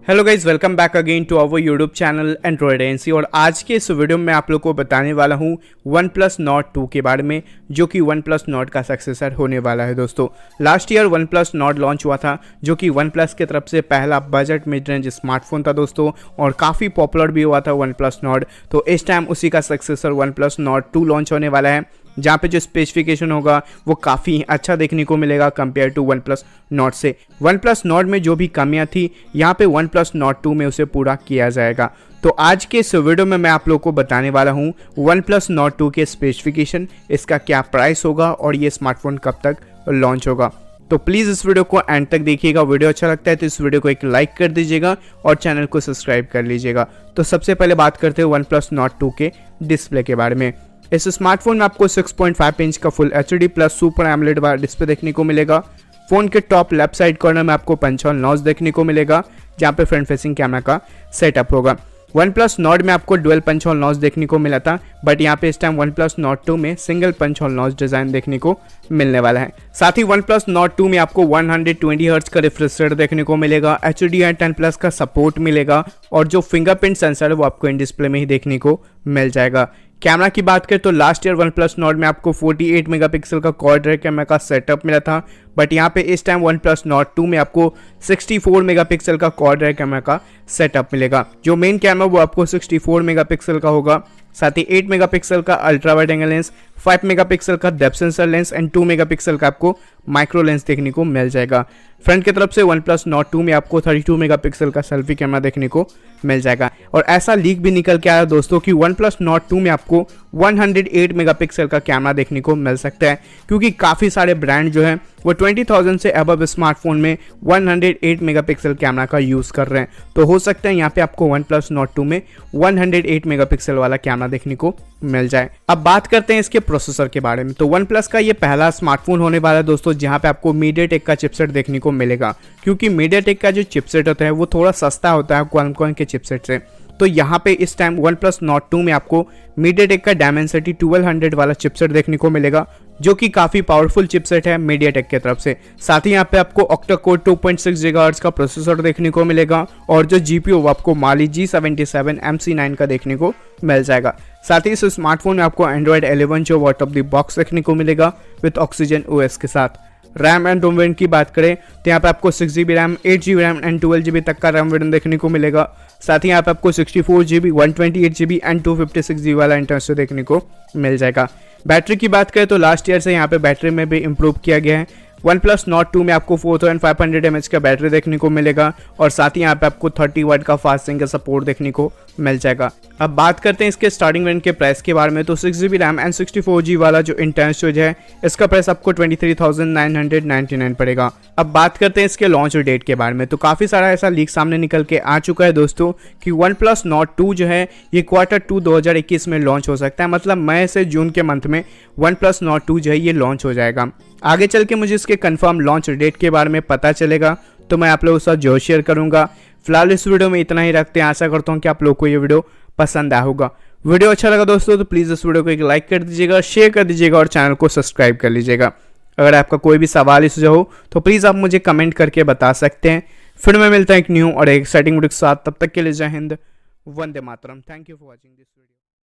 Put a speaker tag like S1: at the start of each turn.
S1: Hello guys, welcome back again to our YouTube channel Android agency. और आज के इस वीडियो में आप लोग को बताने वाला हूँ OnePlus Nord 2 के बारे में, जो कि OnePlus Nord का सक्सेसर होने वाला है। दोस्तों, last year OnePlus Nord launch हुआ था, जो कि OnePlus की तरफ से पहला बजट मिड रेंज स्मार्टफोन था दोस्तों, और काफ़ी पॉपुलर भी हुआ था OnePlus Nord। तो इस टाइम उसी का सक्सेसर OnePlus Nord 2 लॉन्च होने वाला है, जहाँ पे जो स्पेसिफिकेशन होगा वो काफ़ी अच्छा देखने को मिलेगा कंपेयर टू OnePlus Nord से। OnePlus Nord में जो भी कमियां थी, यहाँ पे OnePlus Nord 2 में उसे पूरा किया जाएगा। तो आज के इस वीडियो में मैं आप लोगों को बताने वाला हूँ OnePlus Nord 2 के स्पेसिफिकेशन, इसका क्या प्राइस होगा और ये स्मार्टफोन कब तक लॉन्च होगा। तो प्लीज़ इस वीडियो को एंड तक देखिएगा। वीडियो अच्छा लगता है तो इस वीडियो को एक लाइक कर दीजिएगा और चैनल को सब्सक्राइब कर लीजिएगा। तो सबसे पहले बात करते हैं OnePlus Nord 2 के डिस्प्ले के बारे में। इस स्मार्टफोन में आपको 6.5 इंच का full HD plus super AMOLED वाला डिस्प्ले देखने को मिलेगा। फोन के टॉप लेफ्ट साइड कॉर्नर में आपको पंच-होल नॉच देखने को मिलेगा, जहां पे फ्रंट फेसिंग कैमरा का सेटअप होगा। OnePlus Nord में आपको डुअल पंच-होल नॉच देखने को मिला था, बट यहाँ पे इस टाइम OnePlus Nord 2 में सिंगल पंच-होल नॉच डिजाइन देखने को मिलने वाला है। साथ ही OnePlus Nord 2 में आपको 120 हर्ट्ज का रिफ्रेश रेट देखने को मिलेगा, HDR10+ का सपोर्ट मिलेगा, और जो फिंगरप्रिंट सेंसर है वो आपको इन डिस्प्ले में ही देखने को मिल जाएगा। कैमरा की बात करें तो लास्ट ईयर OnePlus Nord में आपको 48 मेगापिक्सल का क्वाड रियर कैमरा का सेटअप मिला था, बट यहाँ पे इस टाइम OnePlus Nord 2 में आपको 64 मेगापिक्सल का क्वाड रियर कैमरा का सेटअप मिलेगा। जो मेन कैमरा वो आपको 64 मेगापिक्सल का होगा। साथ ही 8 मेगापिक्सल का ultra wide angle lens, 5 megapixel का depth sensor lens and 2 megapixel का आपको माइक्रो लेंस देखने को मिल जाएगा। फ्रंट की तरफ से OnePlus Nord 2 में आपको 32 मेगापिक्सल का सेल्फी कैमरा देखने को मिल जाएगा। और ऐसा लीक भी निकल के आया दोस्तों कि OnePlus Nord 2 में आपको 108 मेगापिक्सल का कैमरा देखने को मिल सकता है, क्योंकि काफ़ी सारे ब्रांड जो हैं वो 20,000 से अबव स्मार्टफोन में 108 मेगापिक्सल कैमरा का यूज़ कर रहे हैं। तो हो सकता है यहाँ पे आपको OnePlus Nord 2 में 108 मेगापिक्सल वाला कैमरा देखने को मिल जाए। अब बात करते हैं इसके प्रोसेसर के बारे में। तो OnePlus का ये पहला स्मार्टफोन होने वाला है दोस्तों, जहाँ पे आपको MediaTek का चिपसेट देखने को मिलेगा, क्योंकि MediaTek का जो चिपसेट होता है वो थोड़ा सस्ता होता है Qualcomm के चिपसेट से। तो यहाँ पे इस टाइम OnePlus Nord 2 में आपको MediaTek का Dimensity 1200 वाला चिपसेट देखने को मिलेगा, जो कि काफ़ी पावरफुल चिपसेट है MediaTek की तरफ से। साथ ही यहाँ पे आपको ऑक्टा कोर 2.6 GHz का प्रोसेसर देखने को मिलेगा, और जो GPU वो आपको Mali G77 MC9 का देखने को मिल जाएगा। साथ ही इस स्मार्टफोन में आपको Android 11 जो आउट ऑफ द बॉक्स देखने को मिलेगा विद Oxygen OS के साथ। रैम एंड रोम वेरिएंट की बात करें तो यहाँ पे आपको 6GB RAM, 8GB RAM and 12GB तक का रैम वेरिएंट देखने को मिलेगा। साथ ही यहाँ पे आपको 64GB, 128GB एंड 256GB वाला इंटरनल देखने को मिल जाएगा। बैटरी की बात करें तो लास्ट ईयर से यहाँ पे बैटरी में भी इम्प्रूव किया गया है। OnePlus Nord 2 में आपको 4500 mAh का बैटरी देखने को मिलेगा, और साथ ही यहाँ पे आपको 30 वाट का फास्ट चार्जिंग का सपोर्ट देखने को मिल जाएगा। अब बात करते हैं इसके स्टार्टिंग वेरिएंट के प्राइस के बारे में। तो 6GB रैम एंड 64GB वाला जो इंटरनल स्टोरेज है, इसका प्राइस आपको 23,999 पड़ेगा। अब बात करते हैं इसके लॉन्च डेट के बारे में। तो काफ़ी सारा ऐसा लीक सामने निकल के आ चुका है दोस्तों कि OnePlus Nord 2 जो है ये Q2 2021 में लॉन्च हो सकता है, मतलब मई से जून के मंथ में OnePlus Nord 2 जो है ये लॉन्च हो जाएगा। आगे चल के मुझे इसके कंफर्म लॉन्च डेट के बारे में पता चलेगा तो मैं आप लोगों के साथ जरूर शेयर करूंगा। फिलहाल इस वीडियो में इतना ही रखते हैं। आशा करता हूं कि आप लोगों को ये वीडियो पसंद आया होगा। वीडियो अच्छा लगा दोस्तों तो प्लीज़ इस वीडियो को एक लाइक कर दीजिएगा, शेयर कर दीजिएगा और चैनल को सब्सक्राइब कर लीजिएगा। अगर आपका कोई भी सवाल इस हो तो प्लीज़ आप मुझे कमेंट करके बता सकते हैं। फिर मैं मिलता हूं एक न्यू और एक एक्साइटिंग वीडियो के साथ। तब तक के लिए जय हिंद, वंदे मातरम। Thank you for watching this video.